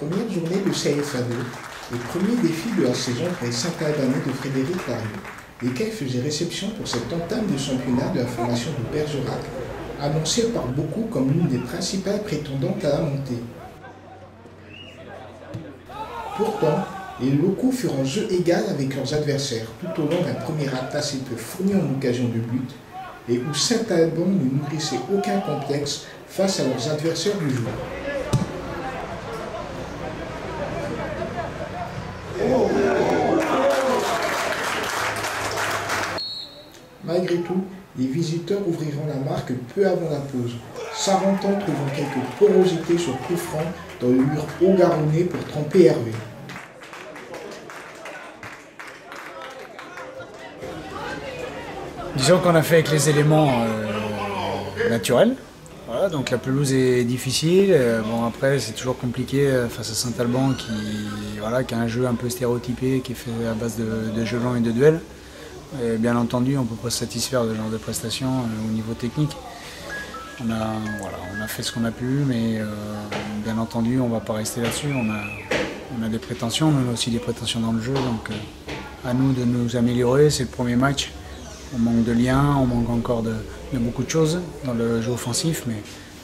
Première journée de CFA2 et premier défi de la saison pour les Saint-Albanais de Frédéric Larieux, lesquels faisaient réception pour cette entame de championnat de la formation de Bergerac, annoncée par beaucoup comme l'une des principales prétendantes à la montée. Pourtant, les locaux furent en jeu égal avec leurs adversaires tout au long d'un premier acte assez peu fourni en occasion de but et où Saint-Alban ne nourrissait aucun complexe face à leurs adversaires du jour. Malgré tout, les visiteurs ouvriront la marque peu avant la pause, Sarentan trouvant quelques porosités sur coup franc dans le mur haut-garonné pour tremper Hervé. Disons qu'on a fait avec les éléments naturels. Voilà, donc la pelouse est difficile. Bon, après, c'est toujours compliqué face à Saint-Alban qui a un jeu un peu stéréotypé, qui est fait à base de jeux longs et de duels. Et bien entendu, on ne peut pas se satisfaire de ce genre de prestations au niveau technique. On a fait ce qu'on a pu, mais bien entendu, on ne va pas rester là-dessus. On a des prétentions, mais on a aussi des prétentions dans le jeu. Donc à nous de nous améliorer. C'est le premier match. On manque de liens, on manque encore de beaucoup de choses dans le jeu offensif, mais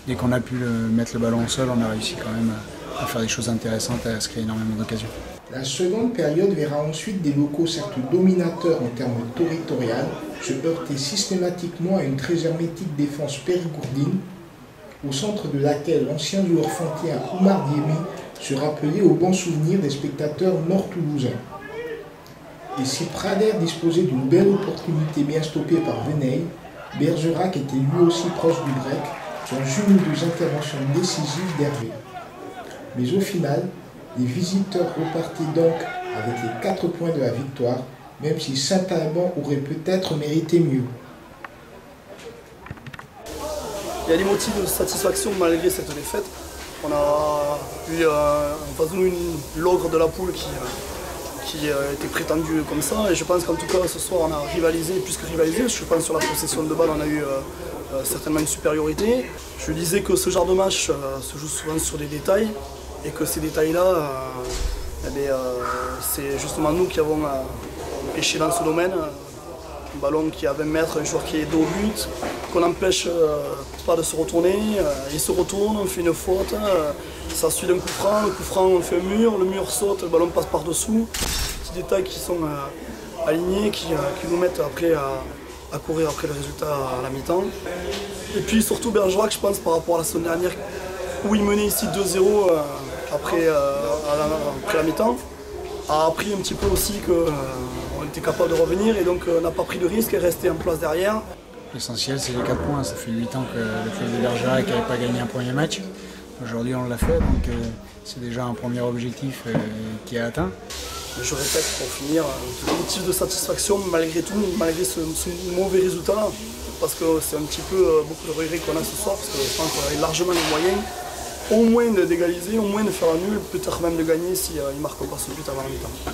dès qu'on a pu mettre le ballon au sol, on a réussi quand même à faire des choses intéressantes et à se créer énormément d'occasions. La seconde période verra ensuite des locaux certes dominateurs en termes territorial se heurter systématiquement à une très hermétique défense périgourdine, au centre de laquelle l'ancien joueur fantéen Oumar Diémy se rappelait au bon souvenir des spectateurs nord-toulousains. Et si Prader disposait d'une belle opportunité bien stoppée par Veneille, Bergerac était lui aussi proche du break, dans une ou deux interventions décisives d'Hervé. Mais au final, les visiteurs repartaient donc avec les 4 points de la victoire, même si Saint-Alban aurait peut-être mérité mieux. Il y a des motifs de satisfaction malgré cette défaite. On a eu en face de nous l'ogre de la poule qui était prétendu comme ça, et je pense qu'en tout cas ce soir on a rivalisé, plus que rivalisé. Je pense que sur la possession de balle on a eu certainement une supériorité. Je disais que ce genre de match se joue souvent sur des détails, et que ces détails-là, c'est justement nous qui avons pêché dans ce domaine. Un ballon qui est à 20 mètres, un joueur qui est dos au but, qu'on n'empêche pas de se retourner, il se retourne, on fait une faute, ça suit d'un coup franc, le coup franc on fait un mur, le mur saute, le ballon passe par-dessous. Petits détails qui sont alignés, qui nous mettent après à courir après le résultat à la mi-temps. Et puis surtout Bergerac, je pense, par rapport à la semaine dernière, où il menait ici 2-0 après la mi-temps, a appris un petit peu aussi qu'on était capable de revenir, et donc on n'a pas pris de risque et resté en place derrière. L'essentiel, c'est les 4 points. Ça fait 8 ans que le club de Bergerac n'avait pas gagné un premier match. Aujourd'hui, on l'a fait, donc c'est déjà un premier objectif qui est atteint. Je répète, pour finir, un motif de satisfaction malgré tout, malgré ce mauvais résultat, parce que c'est un petit peu beaucoup de regrets qu'on a ce soir, parce que je pense qu'on a largement les moyens, au moins d'égaliser, au moins de faire un nul, peut-être même de gagner s'il ne marque pas ce but avant la mi-temps.